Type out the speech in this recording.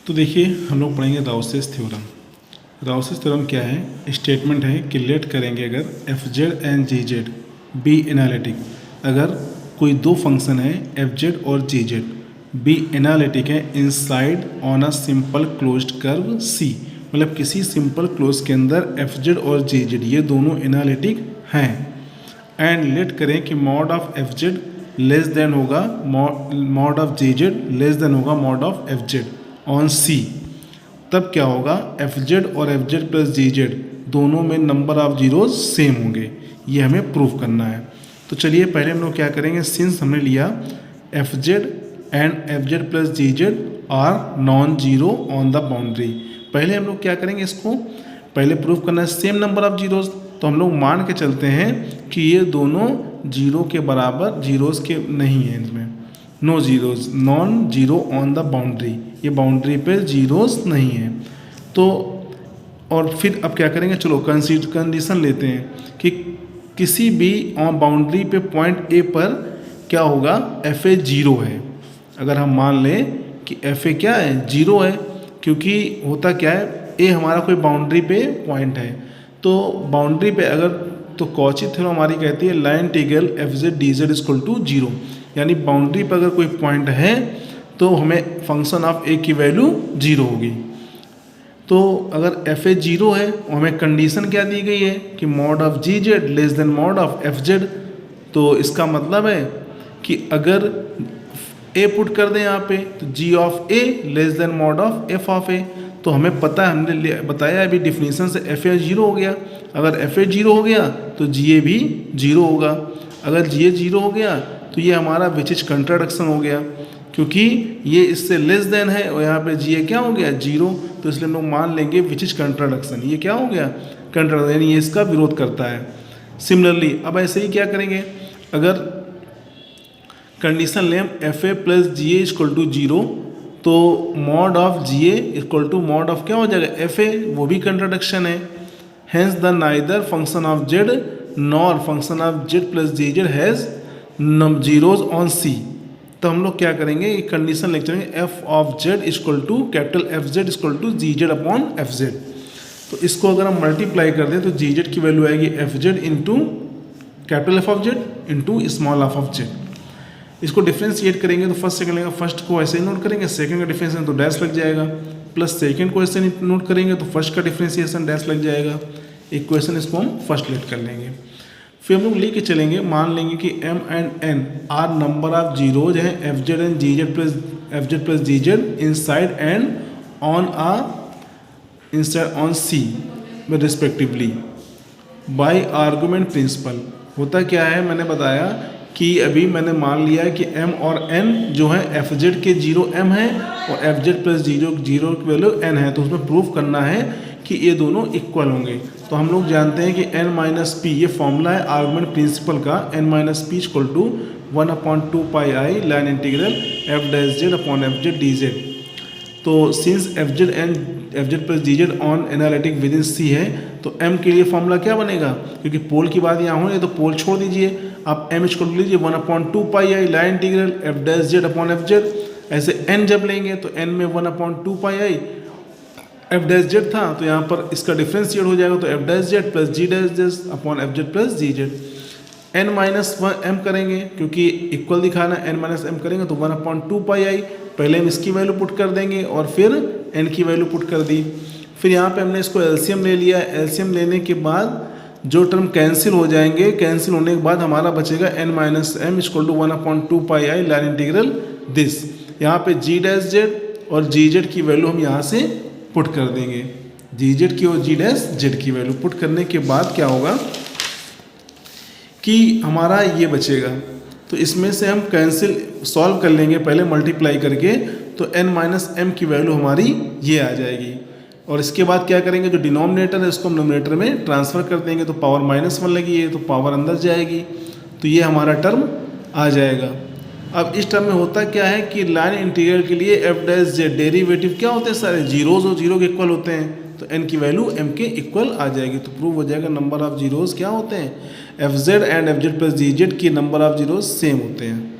तो देखिए हम लोग पढ़ेंगे राउसेस थ्योरम। राउसेस थ्योरम क्या है? स्टेटमेंट है कि लेट करेंगे अगर F Z and G Z be analytic, अगर कोई दो फंक्शन है एफ जेड और जी जेड बी एनालिटिक है inside on a simple closed curve C, मतलब किसी सिंपल क्लोज के अंदर एफ जेड और जी जेड ये दोनों एनालिटिक हैं। एंड लेट करें कि mod of F Z less than होगा mod of G Z less than होगा mod of F Z on C, तब क्या होगा? एफ जेड और F Z plus G Z दोनों में नंबर ऑफ जीरोज सेम होंगे। ये हमें प्रूव करना है। तो चलिए पहले हम लोग क्या करेंगे, सिंस हमने लिया F Z and F Z plus G Z are non zero on the boundary, पहले हम लोग क्या करेंगे, इसको पहले प्रूव करना है सेम नंबर ऑफ जीरोज। तो हम लोग मान के चलते हैं कि ये दोनों जीरो के बराबर जीरोज के नहीं हैं, इसमें no zeros, non zero on the boundary, ये बाउंड्री पे जीरोज नहीं है। तो और फिर अब क्या करेंगे, चलो कंडीशन लेते हैं कि किसी भी बाउंड्री पे पॉइंट ए पर क्या होगा, एफ ए जीरो है। अगर हम मान लें कि एफ ए क्या है, जीरो है, क्योंकि होता क्या है, ए हमारा कोई बाउंड्री पे पॉइंट है। तो बाउंड्री पे अगर तो कॉची थ्योरम हमारी कहती है line integral F Z D Z equal to zero, यानी बाउंड्री पर अगर कोई पॉइंट है तो हमें फंक्शन ऑफ ए की वैल्यू जीरो होगी। तो अगर एफ ए जीरो है और हमें कंडीशन क्या दी गई है कि mod of G Z less than mod of F Z, तो इसका मतलब है कि अगर ए पुट कर दें यहाँ पे तो G of A less than mod of F of A, तो हमें पता है, हमने बताया अभी डिफिनीशन से एफ ए जीरो हो गया। अगर एफ ए जीरो हो गया तो जी ए भी जीरो होगा। अगर जी ए जीरो हो गया तो ये हमारा विच इज कंट्राडिक्शन हो गया, क्योंकि ये इससे लेस देन है और यहाँ पे जी ए क्या हो गया, जीरो। तो इसलिए हम लोग मान लेंगे विच इज कंट्राडिक्शन, ये क्या हो गया, कंट्राडिक्शन, यानी ये इसका विरोध करता है। सिमिलरली अब ऐसे ही क्या करेंगे, अगर कंडीशन लें F A plus G A equal to zero, तो mod of G A equal to mod of क्या हो जाएगा, एफ ए, वो भी कंट्राडिक्शन है। Hence the neither function of Z nor function of Z plus G Z has zeros on C. तो हम लोग क्या करेंगे, ये कंडीशन लिख चलेंगे F of Z equal to capital F Z equal to G Z upon F Z. तो इसको अगर हम मल्टीप्लाई कर दें तो जी जेड की वैल्यू आएगी F Z into capital F of Z into small F of Z. इसको डिफ्रेंशिएट करेंगे तो फर्स्ट सेकंड लेंगे, फर्स्ट को ऐसे ही नोट करेंगे, सेकंड का डिफ्रेंशिएशन तो डैश लग जाएगा, प्लस सेकंड को ऐसे नोट करेंगे तो फर्स्ट का डिफ्रेंशिएशन डैश लग जाएगा। इक्वेशन इसको हम फर्स्ट लेट कर लेंगे। फिर हम लोग लेके चलेंगे, मान लेंगे कि m and n are number of zeros हैं F Z and G Z plus G Z inside and on C में रिस्पेक्टिवली बाय आर्गुमेंट प्रिंसिपल। होता क्या है, मैंने बताया कि अभी मैंने मान लिया है कि m और n जो है एफ जेड के जीरो m है और एफ जेड प्लस जीरो की वैल्यू n है, तो उसमें प्रूफ करना है कि ये दोनों इक्वल होंगे। तो हम लोग जानते हैं कि n माइनस पी, ये फॉर्मूला है आर्गुमेंट प्रिंसिपल का, n minus P equal to 1/2 pi I line integral F dash Z upon F Z D Z. तो since F Z plus D Z on analytic within C है, तो m के लिए formula क्या बनेगा, क्योंकि पोल की बात यहाँ हो रही है तो पोल छोड़ दीजिए, आप m इक्वल लीजिए 1/2 pi I line integral F dash Z upon F Z. ऐसे n जब लेंगे तो n में 1/2 pi I F dash Z था, तो यहाँ पर इसका डिफ्रेंशिएट हो जाएगा, तो F dash Z plus G dash Z upon F Z plus G Z. n minus m करेंगे क्योंकि इक्वल दिखाना, n माइनस m करेंगे तो 1/2 पाई आई, पहले हम इसकी वैल्यू पुट कर देंगे और फिर n की वैल्यू पुट कर दी। फिर यहाँ पे हमने इसको एलसीएम ले लिया, एलसीएम लेने के बाद जो टर्म कैंसिल हो जाएंगे, कैंसिल होने के बाद हमारा बचेगा n minus m equal to 1/2 pi I line integral this. यहाँ पे जी डैश जेड और जी जेड की वैल्यू हम यहाँ से पुट कर देंगे, जी जेड की और जी डैश जेड की वैल्यू पुट करने के बाद क्या होगा कि हमारा ये बचेगा। तो इसमें से हम कैंसिल सॉल्व कर लेंगे पहले मल्टीप्लाई करके, तो n माइनस m की वैल्यू हमारी ये आ जाएगी। और इसके बाद क्या करेंगे, जो डिनोमिनेटर है उसको हम नोमिनेटर में ट्रांसफ़र कर देंगे, तो पावर -1 लगी है तो पावर अंदर जाएगी, तो ये हमारा टर्म आ जाएगा। अब इस टर्म में होता क्या है कि लाइन इंटीग्रल के लिए एफ डैश जेड डेरिवेटिव क्या होते हैं, सारे जीरोज और जीरो के इक्वल होते हैं, तो n की वैल्यू m के इक्वल आ जाएगी। तो प्रूव हो जाएगा नंबर ऑफ जीरोज क्या होते हैं, F Z and F Z plus G Z की नंबर ऑफ जीरोज सेम होते हैं।